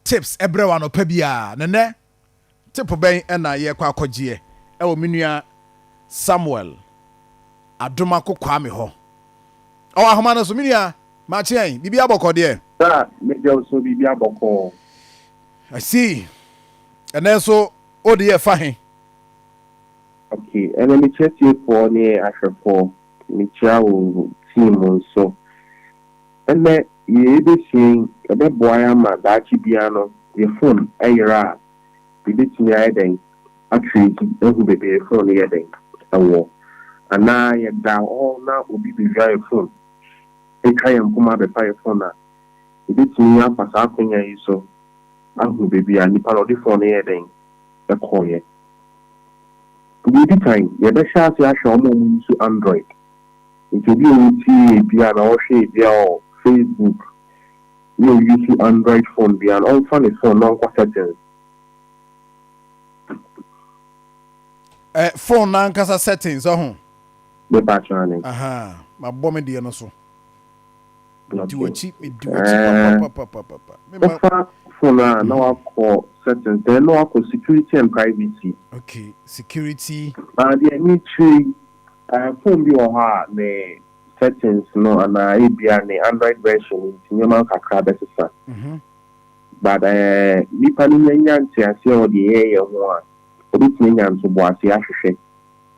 tips everyone no pa bia nene tip ben na ye kwa akogye e wo menua Samuel Adomako Kwame ho o ahoma no so menua ma chen bibia bokode sir me dey so bibia boko I see and then so o de ye fa he okay and let me check you for ne ahwefo me chia wo team so and then ye be seeing e be boy ma da chi bia no your phone ayira bibitimi ayden actually ehu bebe phone yeden awo ana ye da all na obi be your phone e kayan kuma be pa your phone na bibitimi apasa akonya yi so ahu bebe ani pa no di phone yeden e koye bibi time ye be sha se ahwe omo mu su Android into bi o ti bia na o hwe bia o Facebook you use Android phone bia na on phone phone no kwa settings phone na nkasa settings oh be patching ma bɔ me de no so di wachi papa phone na wa call settings then no call security and privacy okay security the me tree phone bi o ha ne settings no and ABR ne Android version in man kakra besesa but nipa ni nya ntia se o de ye ho a obi tini nya nso bo ase ahwehwe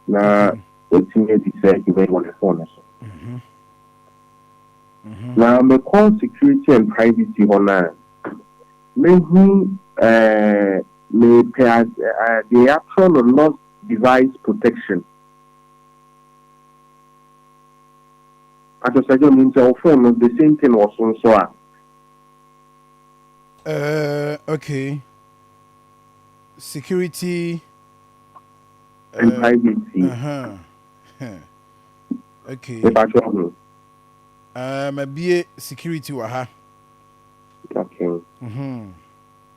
na otimi di say you may want to phone so now me call security and privacy on me me pay the actual lost device protection I just said means your phone the same thing was on so okay security and privacy okay maybe security wa ha okay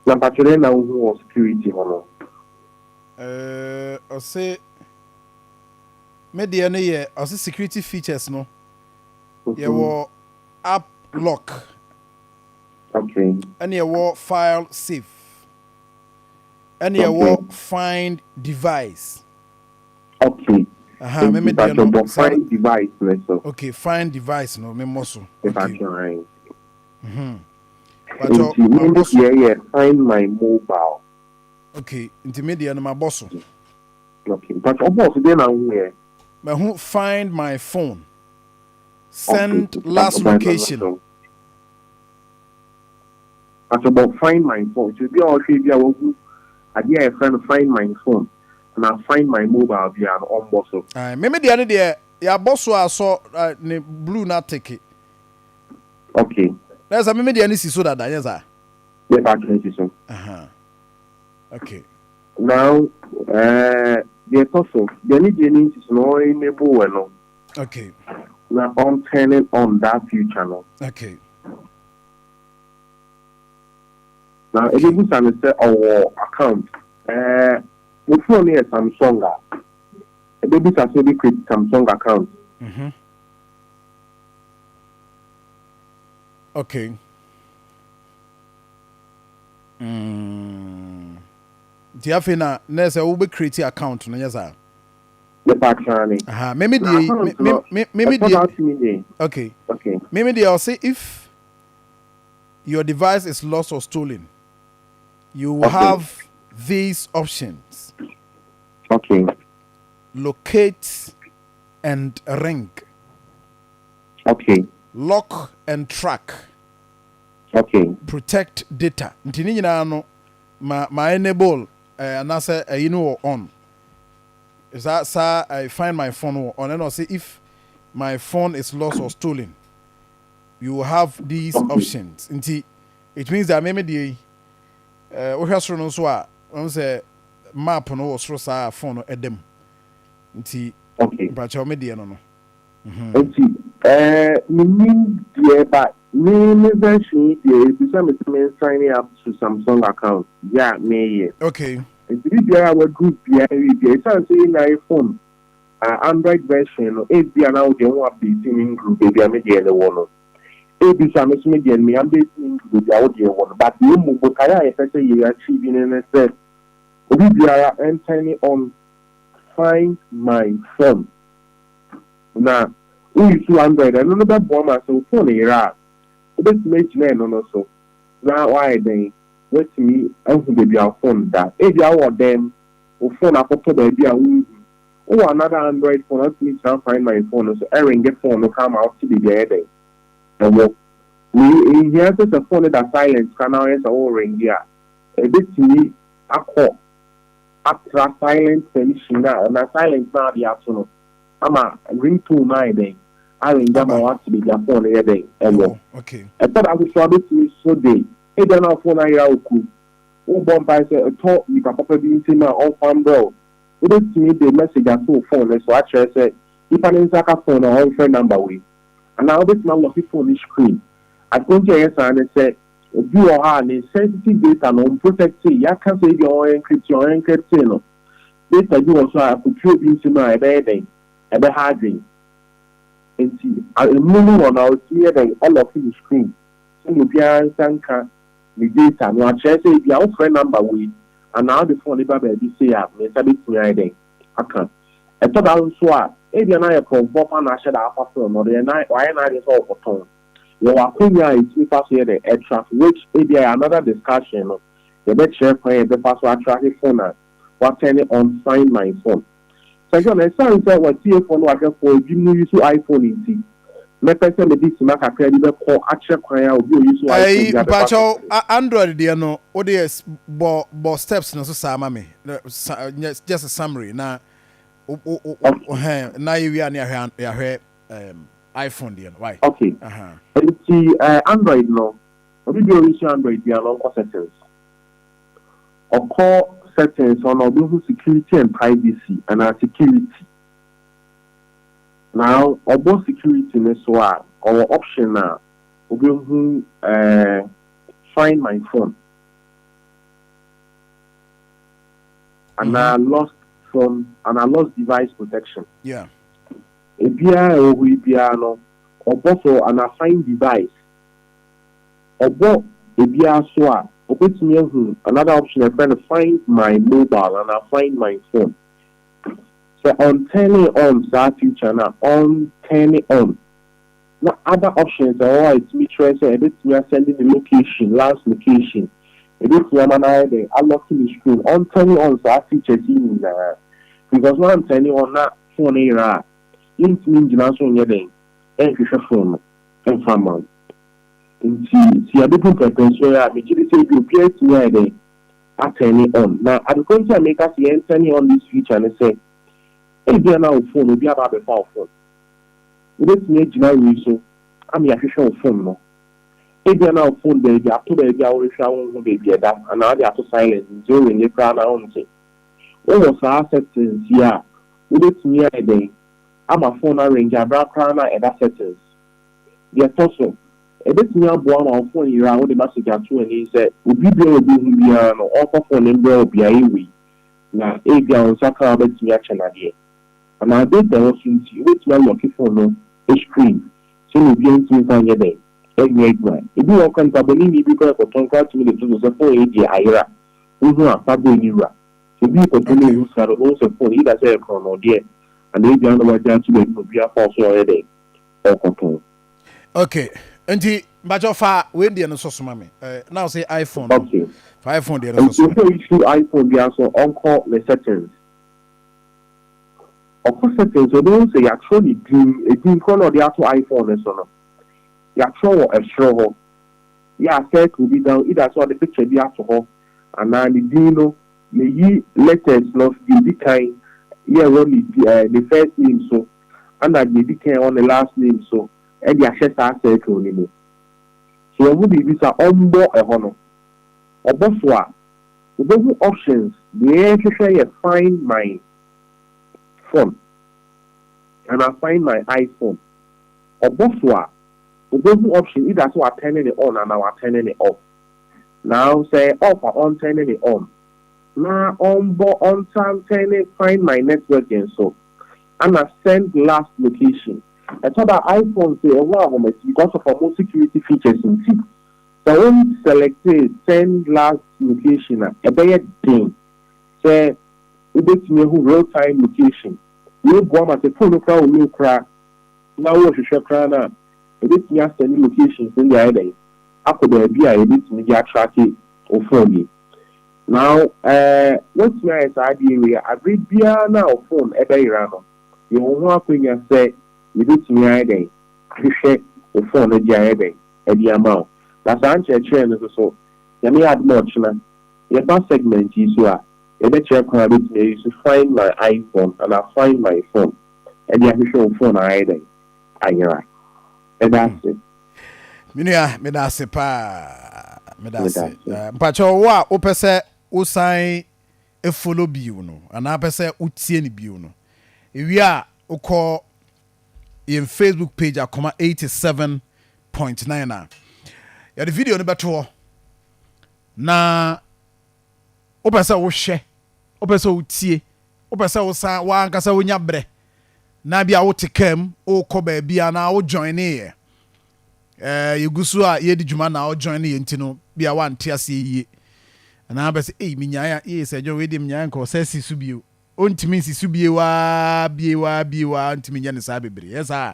na patire na wo security hono o say media ne ye o say security features no ye wo app lock okay and ye wo file save and ye wo find device okay me media no find device so okay find device no me moso okay but yeah find my mobile okay intermediate no my boss okay but boss dey na where me who find my phone send last location at about find my phone to be all be a idea friend find my phone and I find my mobile via an on boss me the other there ya boss so ne blue na take okay there's a me the any so that yes sir yeah actually so okay now the also the need is no enable no okay now on turning on that future no okay now if you say our account we phone here Samsung a baby say we create Samsung account okay Diafina nese we create account no yes sir the pattern maybe okay maybe I'll say if your device is lost or stolen you will have these options okay locate and ring okay lock and track okay protect data ntini nyina no my enable and I say you know on is that sir I find my phone on and I say if my phone is lost or stolen you will have these options nti it means that maybe the we have no so a say map no was sa phone no edem nti okay but your media no nti meaning the but me version the because signing up to Samsung account yeah me okay if you our group yeah we say na iPhone Android version no if you now dey one updating in group be media the one ABC I'm assuming me I'm dating with the audio one, but you move but I say you achieving and said Olivia and turning on find my phone. Now who is 200 and another bomb so phone here. This makes men also. Now why then wait me and who baby our phone that if you are them or phone a photo baby oh another Android phone let me try find my phone so Aaron get phone no come out to be there then. And what we hear the phone that silence can now answer all ring here. A bit to me a call after silence finishing now and a silence now the afternoon. I'm a ring to my day. I ring them out to be their phone here day. And okay. I thought I was trying to so day. Hey, then our phone I cool. Oh, bomb by say a talk with a papa being seen my own farm bro. It is to me the message I saw phone so actually said if I didn't a phone or all friend number way. And now this man was on the screen. I go to yes and say you are the sensitive data non protected. Ya can't say your encryption. Data you also have to pure being seen my bed and the harding. And see, I'm moving on our clear all of the screen. So you can sanka the data. No, I say if your friend number way, and now the phone never be say up. Me sabi to me day. I can't. I thought I was so. If you're not a conform and I said I have to know the night, why not is all for tone. Your opinion is if I say the air traffic, which if you another discussion, the best share for the password traffic phone, what turn it on find my phone. So again, I saw what phone was for you use iPhone in T. My person with this Mac a credit call actual choir will use iPhone. But Android, dear no, what is bo steps no so sama me. Just a summary. Now now you are near iPhone dear. Why? Okay. And see Android no. What do you use Android dear no settings? Or call settings on our security and privacy and our security. Now, about security in this one, our option now, we find my phone. And I lost phone and I lost device protection. Yeah. A BIA or piano, or bottle and I find device. Or both a BIA swap. Another option, I find to find my mobile and I find my phone. So on turning on that feature now, on turning on. Now other options are alright, me try say we are sending the location, last location. We are unlocking the screen. On turning on that feature in because now I'm turning on that phone era. Link me in the and phone and farm. See a different preference where I say you appear to me I turn it on. Now I'm going to make us turning on this feature and say, if you are now phone, will be about the phone. Let's make you so I'm your official phone no. If you are now phone baby, up to baby, I will show baby that and now they are to silence during the crowd on say. What was our settings here? Let's me a day. I'm a phone arrange a background and that settings. Yes, also. A bit near born on phone here around the message at 2 and he said, will be able to be an offer phone and will be a way. Now, if you are on Saka, let's me action idea. And I did the option to which one looking for no screen. So you'll be able to find your day. If you are comfortable, you because of contract with the phone age, Ira, who are Pablo Nira. So be continuing to use our own phone, either say a chrono, dear, and if you are not going to be a false already or control. Okay. Nti bajo fa we dey no so so mame now say iPhone okay for iPhone dey no so so if you iPhone dey also on call the settings of course settings so don't say actually do color dey also iPhone so no you actually a show yeah set will be down either so the picture dey also and now the dino the letters of the kind yeah only the first name so and that the kind on the last name so and the access circle anymore. So we be visa on board a honor. Or before the options, the find my phone and I find my iPhone. Or before the option either so I turning it on and now I turning it off. Now say off or on turning it on. Now on board on time turning find my network and so and I send last location. I thought that iPhone say because of more security features in it. So when select send last location a better thing. Say we get me who real time location. You go on the phone crowd new crack. Now what you share crana. We get me send locations in the island. After the BI bit me track it or phone me. Now what's my idea? I read beer now phone a day random. You want to say you bit me island. I share the phone a day at the amount. That's answer chain so. You may add much na. Your best segment is what. You bet your car bit me to find my iPhone and I find my phone. And you have to show phone island. And that's it. Minia medase pa medase mpacho wa opese usan e follow biu no ana pese utie ni biu no ewi a ukọ in Facebook page Akoma 87.9 na ya the video no beto na opese wo hwe opese utie opese wo san wa ankasa wonya bre na bia wo tekam o ko ba bia na wo join e yegusu a ye di djuma na o join ye ntino bia wa ntia se yie na ba se minyaya ye se jo we di minyaya ko se si subio ontimi si subie wa ntimi nya ne sa bebre yesa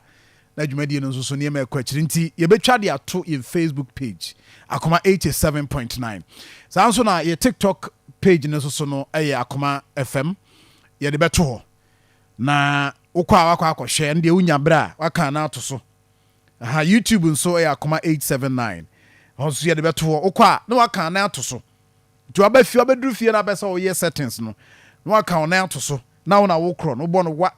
na djuma di no so ne ma kwa kiri nti ye betwa de ato in Facebook page Akoma 87.9 sanso na ye TikTok page ne so no Akoma FM ye de beto ho na ukwa akọ share ndi unya bra waka na ato so YouTube nso Akoma 879 hoso ye de beto ho ukwa na waka na ato so to abafi abeduru fie na besa wo ye settings no na waka na ato so na wo na wo kro no bo no wa